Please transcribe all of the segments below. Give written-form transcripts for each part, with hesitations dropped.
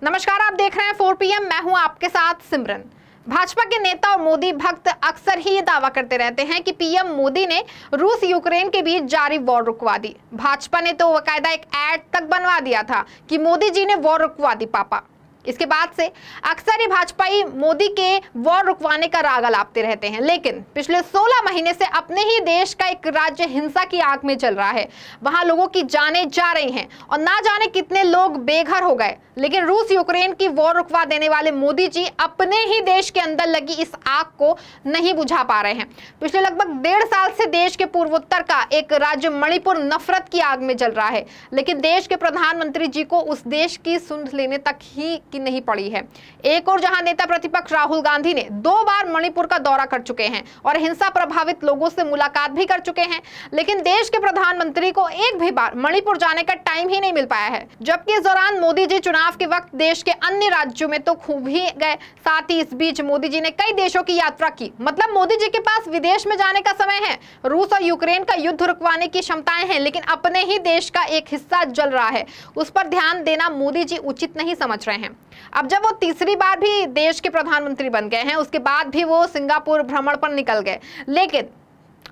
नमस्कार, आप देख रहे हैं 4 PM। मैं हूं आपके साथ सिमरन। भाजपा के नेता और मोदी भक्त अक्सर ही ये दावा करते रहते हैं कि पीएम मोदी ने रूस यूक्रेन के बीच जारी वॉर रुकवा दी। भाजपा ने तो बाकायदा एक ऐड तक बनवा दिया था कि मोदी जी ने वॉर रुकवा दी पापा। इसके बाद से अक्सर ही भाजपाई मोदी के वॉर रुकवाने का राग अलापते रहते हैं, लेकिन पिछले 16 महीने से अपने ही देश का एक राज्य हिंसा की आग में चल रहा है। वहां लोगों की जानें जा रही हैं और ना जाने कितने लोग बेघर हो गए, लेकिन रूस यूक्रेन की वॉर रुकवा देने वाले मोदी जी अपने ही देश के अंदर लगी इस आग को नहीं बुझा पा रहे हैं। पिछले लगभग 1.5 साल से देश के पूर्वोत्तर का एक राज्य मणिपुर नफरत की आग में जल रहा है, लेकिन देश के प्रधानमंत्री जी को उस देश की सुन लेने तक ही की नहीं पड़ी है। एक और जहां नेता प्रतिपक्ष राहुल गांधी ने 2 बार मणिपुर का दौरा कर चुके हैं और हिंसा प्रभावित लोगों से मुलाकात भी कर चुके हैं, लेकिन देश के प्रधानमंत्री को एक भी बार मणिपुर जाने का टाइम ही नहीं मिल पाया है। जबकि इस दौरान मोदी जी चुनाव के वक्त देश के अन्य राज्यों में तो खूब ही गए, साथ ही इस बीच मोदी जी ने कई देशों की यात्रा की। मतलब मोदी जी के पास विदेश में जाने का समय है, रूस और यूक्रेन का युद्ध रुकवाने की क्षमताएं हैं, लेकिन अपने ही देश का एक हिस्सा जल रहा है, उस पर ध्यान देना मोदी जी उचित नहीं समझ रहे हैं। अब जब वो तीसरी बार भी देश के प्रधानमंत्री बन गए हैं, उसके बाद भी वो सिंगापुर भ्रमण पर निकल गए, लेकिन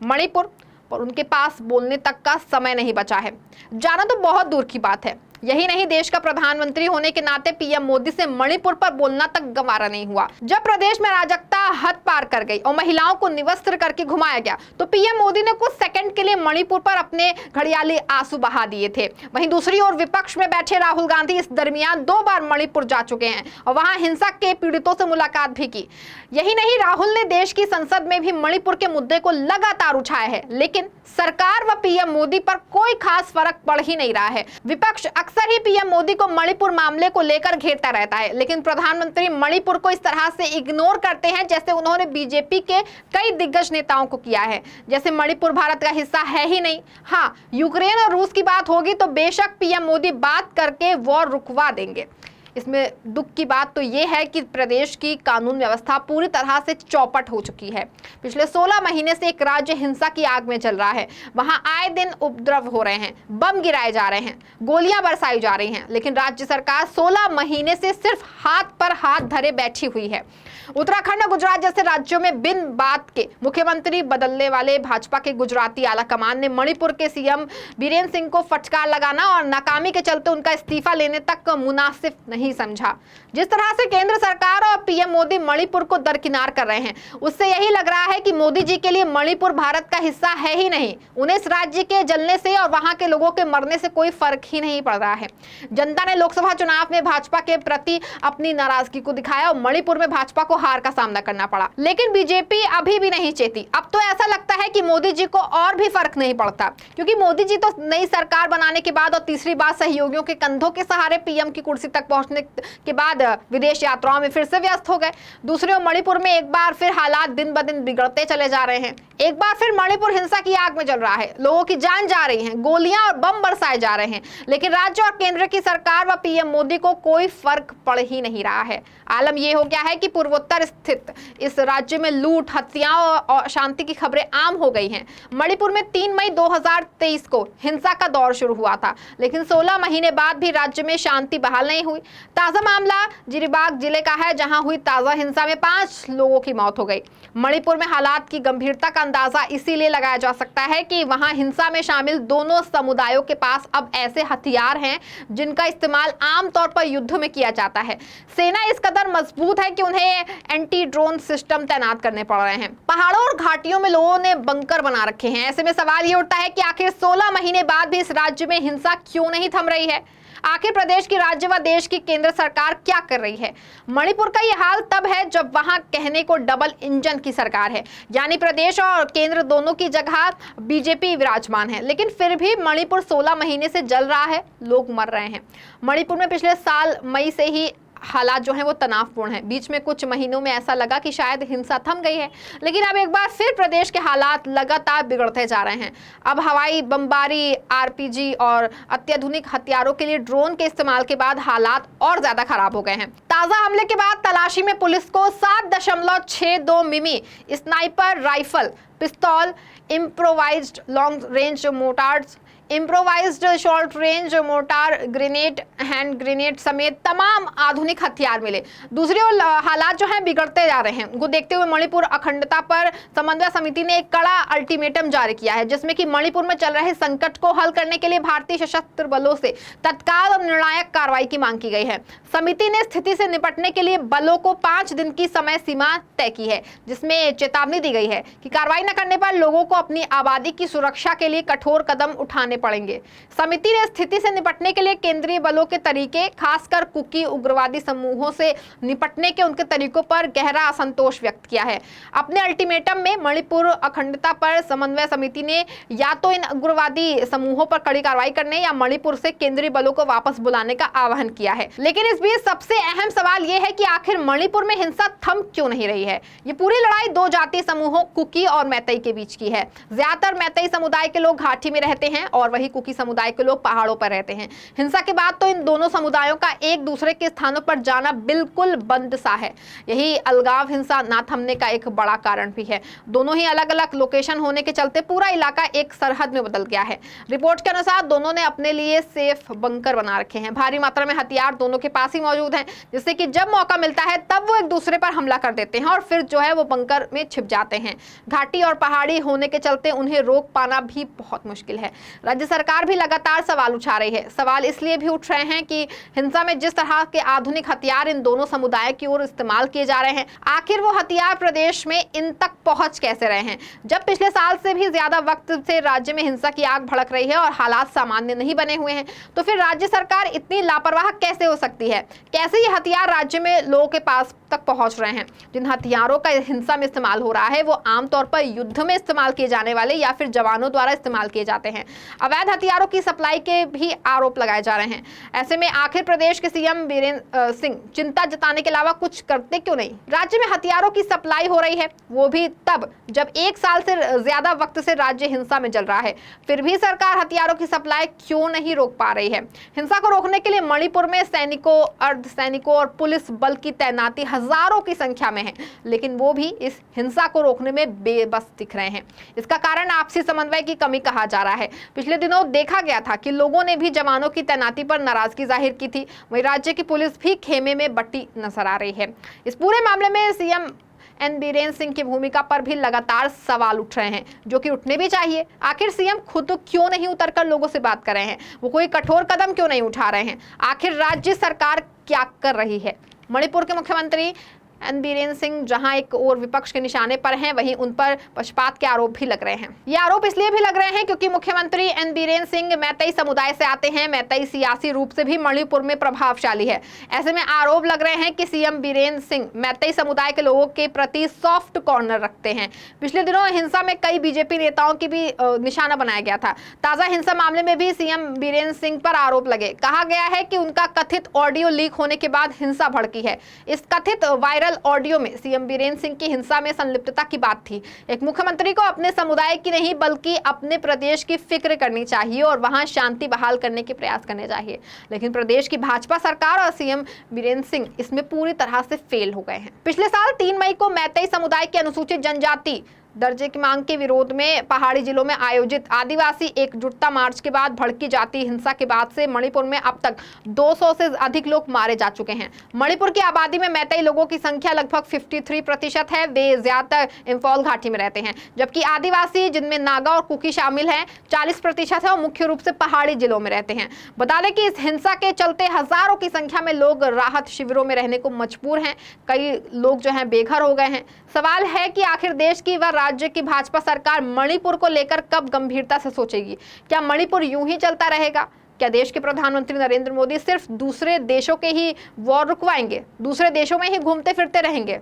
मणिपुर पर उनके पास बोलने तक का समय नहीं बचा है। जाना तो बहुत दूर की बात है। यही नहीं, देश का प्रधानमंत्री होने के नाते पीएम मोदी से मणिपुर पर बोलना तक गंवारा नहीं हुआ। जब प्रदेश में अराजकता हद पार कर गई और महिलाओं को निवस्त्र करके घुमाया गया, तो पीएम मोदी ने कुछ सेकंड के लिए मणिपुर पर अपने घड़ियाली आंसू बहा दिए थे। वहीं दूसरी ओर विपक्ष में बैठे राहुल गांधी इस दरमियान 2 बार मणिपुर जा चुके हैं और वहां हिंसा के पीड़ितों से मुलाकात भी की। यही नहीं, राहुल ने देश की संसद में भी मणिपुर के मुद्दे को लगातार उठाया है, लेकिन सरकार व पीएम मोदी पर कोई खास फर्क पड़ ही नहीं रहा है। विपक्ष अक्सर ही पीएम मोदी को मणिपुर मामले को लेकर घेरता रहता है, लेकिन प्रधानमंत्री मणिपुर को इस तरह से इग्नोर करते हैं जैसे उन्होंने बीजेपी के कई दिग्गज नेताओं को किया है, जैसे मणिपुर भारत का हिस्सा है ही नहीं। हाँ, यूक्रेन और रूस की बात होगी तो बेशक पीएम मोदी बात करके वॉर रुकवा देंगे। इसमें दुख की बात तो ये है कि प्रदेश की कानून व्यवस्था पूरी तरह से चौपट हो चुकी है। पिछले 16 महीने से एक राज्य हिंसा की आग में चल रहा है। वहां आए दिन उपद्रव हो रहे हैं, बम गिराए जा रहे हैं, गोलियां बरसाई जा रही हैं, लेकिन राज्य सरकार 16 महीने से सिर्फ हाथ पर हाथ धरे बैठी हुई है। उत्तराखंड और गुजरात जैसे राज्यों में बिन बात के मुख्यमंत्री बदलने वाले भाजपा के गुजराती आला कमान ने मणिपुर के सीएम बीरेन सिंह को फटकार लगाना और नाकामी के चलते उनका इस्तीफा लेने तक मुनासिब नहीं समझा। जिस तरह से केंद्र सरकार और पीएम मोदी मणिपुर को दरकिनार कर रहे हैं, उससे यही लग रहा है कि मोदी जी के लिए मणिपुर भारत का हिस्सा है ही नहीं। उन्हें इस राज्य के जलने से और वहां के लोगों के मरने से कोई फर्क ही नहीं पड़ रहा है। जनता ने लोकसभा चुनाव में भाजपा के प्रति अपनी नाराजगी को दिखाया और मणिपुर में भाजपा को हार का सामना करना पड़ा, लेकिन बीजेपी अभी भी नहीं चेती। अब तो ऐसा लगता है कि मोदी जी को और भी फर्क नहीं पड़ता, क्योंकि मोदी जी तो नई सरकार बनाने के बाद और तीसरी बार सहयोगियों के कंधों के सहारे पीएम की कुर्सी तक पहुंचने के बाद विदेश यात्राओं में फिर से व्यस्त हो गए। दूसरी ओर मणिपुर में एक बार फिर हालात दिन ब दिन बिगड़ते चले जा रहे हैं। एक बार फिर मणिपुर हिंसा की आग में जल रहा है, लोगों की जान जा रही है, गोलियां और बम बरसाए जा रहे हैं, लेकिन राज्य और केंद्र की सरकार व पीएम मोदी को कोई फर्क पड़ ही नहीं रहा है। आलम यह हो गया है कि पूर्वोत्तर स्थित इस राज्य में लूट, हत्याओं और अशांति की खबरें आम हो गई हैं। मणिपुर में 3 मई 2023 को हिंसा का दौर शुरू हुआ था, लेकिन 16 महीने बाद भी राज्य में शांति बहाल नहीं हुई। ताजा मामला जिरीबाग जिले का है, जहां हुई ताजा हिंसा में 5 लोगों की मौत हो गई। मणिपुर में हालात की गंभीरता का अंदाजा इसीलिए लगाया जा सकता है कि वहां हिंसा में शामिल दोनों समुदायों के पास अब ऐसे हथियार हैं जिनका इस्तेमाल आमतौर पर युद्ध में किया जाता है। सेना इस कदर मजबूत है कि उन्हें एंटी ड्रोन सिस्टम तैनात करने पड़ रहे हैं। पहाड़ों और घाटियों में लोगों ने बंकर बना रखे हैं। ऐसे में सवाल ये उठता है कि आखिर 16 महीने बाद भी इस राज्य में हिंसा क्यों नहीं थम रही है। आखिर प्रदेश की राज्य व देश की केंद्र सरकार क्या कर रही है। मणिपुर का यह हाल तब है जब वहां कहने को डबल इंजन की सरकार है, यानी प्रदेश और केंद्र दोनों की जगह बीजेपी विराजमान है, लेकिन फिर भी मणिपुर 16 महीने से जल रहा है, लोग मर रहे हैं। मणिपुर में पिछले साल मई से ही हालात जो हैं वो तनावपूर्ण हैं। बीच में कुछ महीनों में ऐसा लगा कि शायद हिंसा थम गई है, लेकिन अब एक बार फिर प्रदेश के हालात लगातार बिगड़ते जा रहे हैं। अब हवाई बमबारी, आरपीजी और अत्याधुनिक हथियारों के लिए ड्रोन के इस्तेमाल के बाद हालात और ज्यादा खराब हो गए हैं। ताजा हमले के बाद तलाशी में पुलिस को 7.62 मिमी स्नाइपर राइफल, पिस्तौल, improvised long range motors, improvised short range mortar, grenade, hand grenade समेत तमाम आधुनिक हथियार मिले। दूसरी ओर हालात जो हैं बिगड़ते जा रहे हैं, उनको देखते हुए मणिपुर अखंडता पर समन्वय समिति ने एक कड़ा अल्टीमेटम जारी किया है, जिसमें कि मणिपुर में चल रहे संकट को हल करने के लिए भारतीय सशस्त्र बलों से तत्काल और निर्णायक कार्रवाई की मांग की गई है। समिति ने स्थिति से निपटने के लिए बलों को 5 दिन की समय सीमा तय की है, जिसमें चेतावनी दी गई है कि कार्रवाई न करने पर लोगों को अपनी आबादी की सुरक्षा के लिए कठोर कदम उठाने पड़ेंगे। समिति ने स्थिति से निपटने के लिए केंद्रीय बलों के तरीके, खासकर कुकी उग्रवादी समूहों से निपटने के उनके तरीकों पर गहरा असंतोष व्यक्त किया है। अपने अल्टीमेटम में मणिपुर अखंडता पर समन्वय समिति ने या तो इन उग्रवादी समूहों पर कड़ी कार्रवाई करने या मणिपुर से केंद्रीय बलों को वापस बुलाने का आह्वान किया है। लेकिन इस बीच सबसे अहम सवाल यह है कि आखिर मणिपुर में हिंसा थम क्यों नहीं रही है। ये पूरी लड़ाई 2 जातीय समूहों कुकी और मैतेई के बीच की है। ज्यादातर मैतेई समुदाय के लोग घाटी में रहते हैं और वही कुकी समुदाय के लोग पहाड़ों पर रहते हैं। हिंसा के बाद तो इन दोनों समुदायों का एक दूसरे के स्थानों पर जाना बिल्कुल बंद सा है। यही अलगाव हिंसा ना थमने का एक बड़ा कारण भी है। दोनों ही अलग अलग लोकेशन होने के चलते पूरा इलाका एक सरहद में बदल गया है। रिपोर्ट के अनुसार दोनों ने अपने लिए सेफ बंकर बना रखे हैं। भारी मात्रा में हथियार दोनों के पास ही मौजूद हैं, जिससे कि जब मौका मिलता है तब वो एक दूसरे पर हमला कर देते हैं और फिर जो है वो बंकर में छिप जाते हैं। घाटी और पहाड़ी होने के चलते उन्हें रोक पाना भी बहुत मुश्किल है। राज्य सरकार भी लगातार सवाल उठा रही है। सवाल इसलिए भी उठ रहे हैं कि हिंसा में जिस तरह के आधुनिक हथियार इन दोनों समुदायों की ओर इस्तेमाल किए जा रहे हैं, आखिर वो हथियार प्रदेश में इन तक पहुंच कैसे रहे हैं। जब पिछले साल से भी ज्यादा वक्त से राज्य में हिंसा की आग भड़क रही है और हालात सामान्य नहीं बने हुए हैं, तो फिर राज्य सरकार इतनी लापरवाह कैसे हो सकती है। कैसे ये हथियार राज्य में लोगों के पास तक पहुंच रहे हैं। जिन हथियारों का हिंसा में इस्तेमाल हो रहा है वो आमतौर पर युद्ध में इस्तेमाल किए जाने वाले या फिर जवानों द्वारा इस्तेमाल किए जाते हैं। अवैध हथियारों की सप्लाई के भी आरोप लगाए जा रहे हैं। ऐसे में आखिर प्रदेश के सीएम बीरेंद्र सिंह चिंता जताने के अलावा कुछ करते क्यों नहीं। राज्य में हथियारों की सप्लाई हो रही है, वो भी तब जब 1 साल से ज्यादा वक्त से राज्य हिंसा में जल रहा है, फिर भी सरकार हथियारों की सप्लाई क्यों नहीं रोक पा रही है। हिंसा को रोकने के लिए मणिपुर में सैनिकों, अर्धसैनिकों और पुलिस बल की तैनाती हजारों की संख्या में है, लेकिन वो भी इस हिंसा को रोकने में बेबस दिख रहे हैं। इसका कारण आपसी समन्वय की कमी कहा जा रहा है। पिछले दिनों देखा गया था कि लोगों ने भी जवानों की तैनाती पर नाराजगी जाहिर की थी, वहीं राज्य की पुलिस भी खेमे में बटी नजर आ रही है। इस पूरे मामले में सीएम एन बीरेंद्र सिंह की भूमिका पर भी लगातार सवाल उठ रहे हैं, जो कि उठने भी चाहिए। आखिर सीएम खुद क्यों नहीं उतरकर लोगों से बात कर रहे हैं, वो कोई कठोर कदम क्यों नहीं उठा रहे हैं। आखिर राज्य सरकार क्या कर रही है। मणिपुर के मुख्यमंत्री एन बीरेंद्र सिंह जहां एक और विपक्ष के निशाने पर हैं, वहीं उन पर पक्षपात के आरोप भी लग रहे हैं। ये आरोप इसलिए भी लग रहे हैं क्योंकि मुख्यमंत्री एन बीरेंद्र सिंह मैतेई समुदाय से आते हैं। मैतेई सियासी रूप से भी मणिपुर में प्रभावशाली है। ऐसे में आरोप लग रहे हैं कि सीएम बीरेंद्र सिंह मैतेई समुदाय के लोगों के प्रति सॉफ्ट कॉर्नर रखते हैं। पिछले दिनों हिंसा में कई बीजेपी नेताओं की भी निशाना बनाया गया था। ताजा हिंसा मामले में भी सीएम बीरेंद्र सिंह पर आरोप लगे। कहा गया है कि उनका कथित ऑडियो लीक होने के बाद हिंसा भड़की है। इस कथित वायरल ऑडियो में सीएम बीरेंद्र सिंह की हिंसा में संलिप्तता की बात थी। एक मुख्यमंत्री को अपने समुदाय की नहीं बल्कि अपने प्रदेश की फिक्र करनी चाहिए और वहां शांति बहाल करने के प्रयास करने चाहिए। लेकिन प्रदेश की भाजपा सरकार और सीएम बीरेंद्र सिंह इसमें पूरी तरह से फेल हो गए हैं। पिछले साल 3 मई को मैतेई समुदाय के अनुसूचित जनजाति दर्जे की मांग के विरोध में पहाड़ी जिलों में आयोजित आदिवासी एकजुटता मार्च के बाद भड़की जाती हिंसा के बाद से मणिपुर में अब तक 200 से अधिक लोग मारे जा चुके हैं। मणिपुर की आबादी में मैतेई लोगों की संख्या लगभग 53% है। वे ज्यादातर इंफॉल घाटी में रहते हैं, जबकि आदिवासी जिनमें नागा और कुकी शामिल हैं 40% है और मुख्य रूप से पहाड़ी जिलों में रहते हैं। बता दें कि इस हिंसा के चलते हजारों की संख्या में लोग राहत शिविरों में रहने को मजबूर हैं। कई लोग जो है बेघर हो गए हैं। सवाल है कि आखिर देश की व राज्य की भाजपा सरकार मणिपुर को लेकर कब गंभीरता से सोचेगी। क्या मणिपुर यूं ही चलता रहेगा? क्या देश के प्रधानमंत्री नरेंद्र मोदी सिर्फ दूसरे देशों के ही वॉर रुकवाएंगे, दूसरे देशों में ही घूमते फिरते रहेंगे,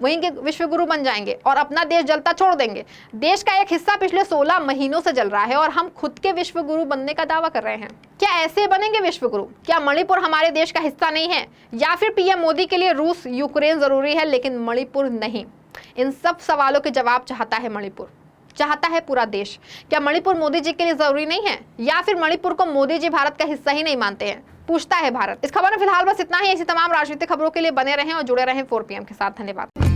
वहीं के विश्व गुरु बन जाएंगे और अपना देश जलता छोड़ देंगे? देश का एक हिस्सा पिछले 16 महीनों से जल रहा है और हम खुद के विश्व गुरु बनने का दावा कर रहे हैं। क्या ऐसे बनेंगे विश्व गुरु? क्या मणिपुर हमारे देश का हिस्सा नहीं है? या फिर पीएम मोदी के लिए रूस यूक्रेन जरूरी है लेकिन मणिपुर नहीं? इन सब सवालों के जवाब चाहता है मणिपुर, चाहता है पूरा देश। क्या मणिपुर मोदी जी के लिए जरूरी नहीं है, या फिर मणिपुर को मोदी जी भारत का हिस्सा ही नहीं मानते हैं? पूछता है भारत। इस खबर में फिलहाल बस इतना ही। ऐसी तमाम राजनीतिक खबरों के लिए बने रहें और जुड़े रहें 4PM के साथ। धन्यवाद।